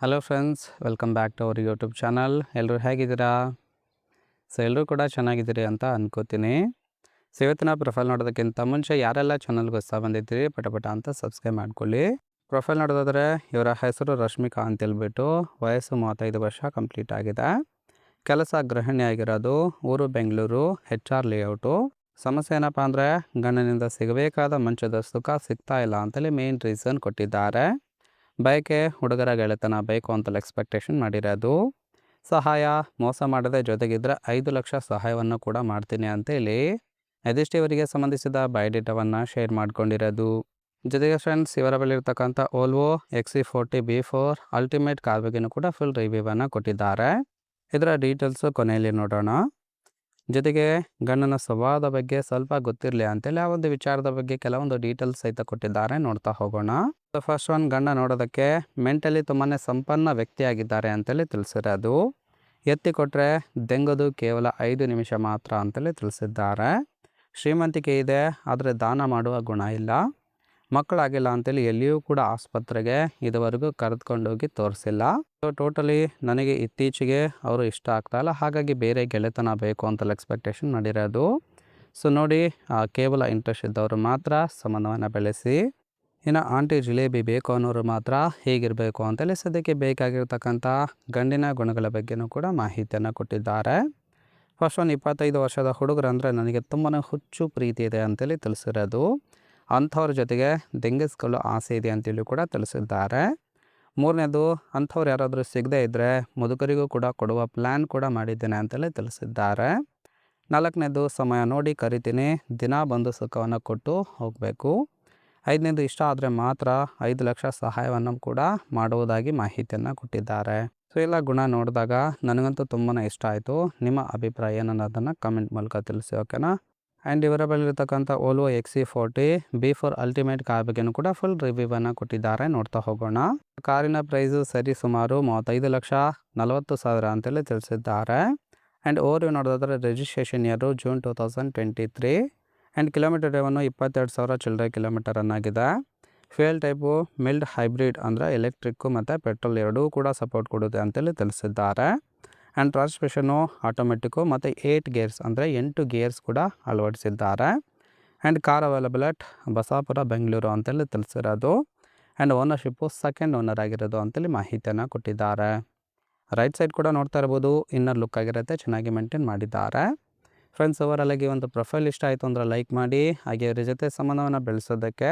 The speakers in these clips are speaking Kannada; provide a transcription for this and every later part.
Hello friends, welcome back to our YouTube channel. ಎಲ್ಲರೂ ಹೇಗಿದ್ದೀರಾ? ಎಲ್ಲರೂ ಕೂಡ ಚೆನ್ನಾಗಿದ್ದೀರಿ ಅಂತ ಅನ್ಕೋತೀನಿ. ಇವತ್ತಿನ ಪ್ರೊಫೈಲ್ ನೋಡೋದಕ್ಕಿಂತ ಮುಂಚೆ ಯಾರೆಲ್ಲ ಚಾನಲ್ಗೆ ಹೊಸ ಬಂದಿದ್ದೀರಿ ಪಟ ಅಂತ ಸಬ್ಸ್ಕ್ರೈಬ್ ಮಾಡ್ಕೊಳ್ಳಿ. ಪ್ರೊಫೈಲ್ ನೋಡೋದಾದರೆ ಇವರ ಹೆಸರು ರಶ್ಮಿಕಾ ಅಂತೇಳ್ಬಿಟ್ಟು, ವಯಸ್ಸು 35 ವರ್ಷ ಕಂಪ್ಲೀಟ್ ಆಗಿದೆ. ಕೆಲಸ ಗೃಹಿಣಿಯಾಗಿರೋದು, ಊರು ಬೆಂಗಳೂರು, HR ಲೇಔಟು. ಸಮಸ್ಯೆ ಏನಪ್ಪ ಅಂದರೆ ಗಂಡನಿಂದ ಸಿಗಬೇಕಾದ ಮಂಚದ ಸುಖ ಸಿಗ್ತಾ ಇಲ್ಲ ಅಂತೇಳಿ ಮೇನ್ ರೀಸನ್ ಕೊಟ್ಟಿದ್ದಾರೆ. ಬಯಕೆ ಹುಡುಗರ ಗೆಳೆತನ ಬೇಕು ಅಂತಲೇ ಎಕ್ಸ್ಪೆಕ್ಟೇಷನ್ ಮಾಡಿರೋದು. ಸಹಾಯ ಮೋಸ ಮಾಡದೆ ಜೊತೆಗಿದ್ರೆ 5 ಲಕ್ಷ ಸಹಾಯವನ್ನು ಕೂಡ ಮಾಡ್ತೀನಿ ಅಂತೇಳಿ ಇದಿಷ್ಟು ಇವರಿಗೆ ಸಂಬಂಧಿಸಿದ ಬಯೋಡೇಟಾವನ್ನು ಶೇರ್ ಮಾಡ್ಕೊಂಡಿರೋದು. ಜೊತೆಗೆ ಫ್ರೆಂಡ್ಸ್, ಇವರ ಬಳಿ ಇರ್ತಕ್ಕಂಥ Volvo XC40 B4 ultimate car ಬಗ್ಗೆನೂ ಕೂಡ ಫುಲ್ ರಿವ್ಯೂವನ್ನು ಕೊಟ್ಟಿದ್ದಾರೆ. ಇದರ ಡೀಟೇಲ್ಸು ಕೊನೆಯಲ್ಲಿ ನೋಡೋಣ. ಜೊತೆಗೆ ಗಂಡನ ಸ್ವಭಾವದ ಬಗ್ಗೆ ಸ್ವಲ್ಪ ಗೊತ್ತಿರಲಿ ಅಂತೇಳಿ ಆ ಒಂದು ವಿಚಾರದ ಬಗ್ಗೆ ಕೆಲವೊಂದು ಡೀಟೇಲ್ಸ್ ಸಹಿತ ಕೊಟ್ಟಿದ್ದಾರೆ, ನೋಡ್ತಾ ಹೋಗೋಣ. ಫಸ್ಟ್ ಒನ್, ಗಂಡ ನೋಡೋದಕ್ಕೆ ಮೆಂಟಲಿ ತುಂಬಾ ಸಂಪನ್ನ ವ್ಯಕ್ತಿಯಾಗಿದ್ದಾರೆ ಅಂತೇಳಿ ತಿಳಿಸಿರೋದು. ಎತ್ತಿ ಕೊಟ್ಟರೆ ದೆಂಗೋದು ಕೇವಲ 5 ನಿಮಿಷ ಮಾತ್ರ ಅಂತೇಳಿ ತಿಳಿಸಿದ್ದಾರೆ. ಶ್ರೀಮಂತಿಕೆ ಇದೆ, ಆದರೆ ದಾನ ಮಾಡುವ ಗುಣ ಇಲ್ಲ. ಮಕ್ಕಳಾಗಿಲ್ಲ ಅಂತೇಳಿ ಎಲ್ಲಿಯೂ ಕೂಡ ಆಸ್ಪತ್ರೆಗೆ ಇದುವರೆಗೂ ಕರೆದುಕೊಂಡೋಗಿ ತೋರಿಸಿಲ್ಲ. ಟೋಟಲಿ ನನಗೆ ಇತ್ತೀಚೆಗೆ ಅವರು ಇಷ್ಟ ಆಗ್ತಾ ಇಲ್ಲ, ಹಾಗಾಗಿ ಬೇರೆ ಗೆಳೆತನ ಬೇಕು ಅಂತೇಳಿ ಎಕ್ಸ್ಪೆಕ್ಟೇಷನ್ ಮಾಡಿರೋದು. ನೋಡಿ, ಕೇವಲ ಇಂಟ್ರೆಸ್ಟ್ ಇದ್ದವರು ಮಾತ್ರ ಸಂಬಂಧವನ್ನು ಬೆಳೆಸಿ. ಇನ್ನು ಆಂಟಿ ಜಿಲೇಬಿ ಬೇಕು ಅನ್ನೋರು ಮಾತ್ರ ಹೇಗಿರಬೇಕು ಅಂತೇಳಿ ಸದ್ಯಕ್ಕೆ ಬೇಕಾಗಿರ್ತಕ್ಕಂಥ ಗಂಡಿನ ಗುಣಗಳ ಬಗ್ಗೆನೂ ಕೂಡ ಮಾಹಿತಿಯನ್ನು ಕೊಟ್ಟಿದ್ದಾರೆ. ಫಸ್ಟ್ ಒಂದು 25 ವರ್ಷದ ಹುಡುಗರು ಅಂದರೆ ನನಗೆ ತುಂಬಾ ಹುಚ್ಚು ಪ್ರೀತಿ ಇದೆ ಅಂತೇಳಿ ತಿಳಿಸಿರೋದು. ಅಂಥವ್ರ ಜೊತೆಗೆ ದೆಂಗಿಸ್ಕೊಳ್ಳೋ ಆಸೆ ಇದೆ ಅಂತೇಳಿ ಕೂಡ ತಿಳಿಸಿದ್ದಾರೆ. ಮೂರನೇದು, ಅಂಥವ್ರು ಯಾರಾದರೂ ಸಿಗದೇ ಇದ್ದರೆ ಮುದುಕರಿಗೂ ಕೂಡ ಕೊಡುವ ಪ್ಲ್ಯಾನ್ ಕೂಡ ಮಾಡಿದ್ದೇನೆ ಅಂತೇಳಿ ತಿಳಿಸಿದ್ದಾರೆ. ನಾಲ್ಕನೇದು, ಸಮಯ ನೋಡಿ ಕರಿತೀನಿ, ದಿನ ಬಂದು ಸುಖವನ್ನು ಕೊಟ್ಟು ಹೋಗಬೇಕು. ಐದನೇದು, ಇಷ್ಟ ಆದರೆ ಮಾತ್ರ 5 ಲಕ್ಷ ಸಹಾಯವನ್ನು ಕೂಡ ಮಾಡುವುದಾಗಿ ಮಾಹಿತಿಯನ್ನು ಕೊಟ್ಟಿದ್ದಾರೆ. ಎಲ್ಲ ಗುಣ ನೋಡಿದಾಗ ನನಗಂತೂ ತುಂಬಾ ಇಷ್ಟ ಆಯಿತು. ನಿಮ್ಮ ಅಭಿಪ್ರಾಯ ಏನನ್ನೋದನ್ನು ಕಮೆಂಟ್ ಮೂಲಕ ತಿಳಿಸಿ, ಓಕೆನಾ? ಆ್ಯಂಡ್ ಇವರ ಬಳಿರ್ತಕ್ಕಂಥ Volvo XC40 B4 ultimate car ಬಗ್ಗೆನೂ ಕೂಡ ಫುಲ್ ರಿವ್ಯೂವನ್ನು ಕೊಟ್ಟಿದ್ದಾರೆ, ನೋಡ್ತಾ ಹೋಗೋಣ. ಕಾರಿನ ಪ್ರೈಸು ಸರಿ ಸುಮಾರು 35,40,000 ಅಂತೇಳಿ ತಿಳಿಸಿದ್ದಾರೆ. ಆ್ಯಂಡ್ ಓವರ್ ನೋಡೋದಾದ್ರೆ registration year June 2023. And kilometer driven 22,000 ಚಿಲ್ಲರೆ ಕಿಲೋಮೀಟರ್ ಆಗಿದೆ. ಫ್ಯೂಯಲ್ ಟೈಪು ಮಿಲ್ಡ್ ಹೈಬ್ರಿಡ್ ಅಂದರೆ ಎಲೆಕ್ಟ್ರಿಕ್ಕು ಮತ್ತು ಪೆಟ್ರೋಲ್ ಎರಡೂ ಕೂಡ ಸಪೋರ್ಟ್ ಕೊಡುತ್ತೆ ಅಂತೇಳಿ ತಿಳಿಸಿದ್ದಾರೆ. ಆ್ಯಂಡ್ ಟ್ರಾನ್ಸ್ಮಿಷನ್ನು ಆಟೋಮೆಟಿಕ್ಕು ಮತ್ತು 8 ಗೇರ್ಸ್ ಅಂದರೆ 8 ಗೇರ್ಸ್ ಕೂಡ ಅಳವಡಿಸಿದ್ದಾರೆ. And car available at Basapura Bengaluru ಅಂತೇಳಿ ತಿಳಿಸಿರೋದು. ಆ್ಯಂಡ್ ಓನರ್ಶಿಪ್ಪು ಸೆಕೆಂಡ್ ಓನರ್ ಆಗಿರೋದು ಅಂತೇಳಿ ಮಾಹಿತಿಯನ್ನು ಕೊಟ್ಟಿದ್ದಾರೆ. ರೈಟ್ ಸೈಡ್ ಕೂಡ ನೋಡ್ತಾ ಇರ್ಬೋದು, ಇನ್ನರ್ ಲುಕ್ ಆಗಿರುತ್ತೆ, ಚೆನ್ನಾಗಿ ಮೇಂಟೈನ್ ಮಾಡಿದ್ದಾರೆ. ಫ್ರೆಂಡ್ಸ್, ಓವರಾಲಾಗಿ ಒಂದು ಪ್ರೊಫೈಲ್ ಇಷ್ಟ ಆಯಿತು ಅಂದರೆ ಲೈಕ್ ಮಾಡಿ. ಹಾಗೆ ಇವರ ಜೊತೆ ಸಂಬಂಧವನ್ನು ಬೆಳೆಸೋದಕ್ಕೆ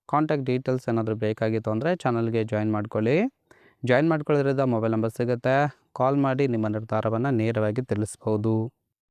ಕಾಂಟ್ಯಾಕ್ಟ್ ಡೀಟೇಲ್ಸ್ ಏನಾದರೂ ಬೇಕಾಗಿತ್ತು ಅಂದರೆ ಚಾನಲ್ಗೆ ಜಾಯಿನ್ ಮಾಡ್ಕೊಳ್ಳಿ. ಜಾಯಿನ್ ಮಾಡ್ಕೊಳ್ಳೋದ್ರಿಂದ ಮೊಬೈಲ್ ನಂಬರ್ ಸಿಗುತ್ತೆ, ಕಾಲ್ ಮಾಡಿ ನಿಮ್ಮ ನಿರ್ಧಾರವನ್ನು ನೇರವಾಗಿ ತಿಳಿಸ್ಬೋದು.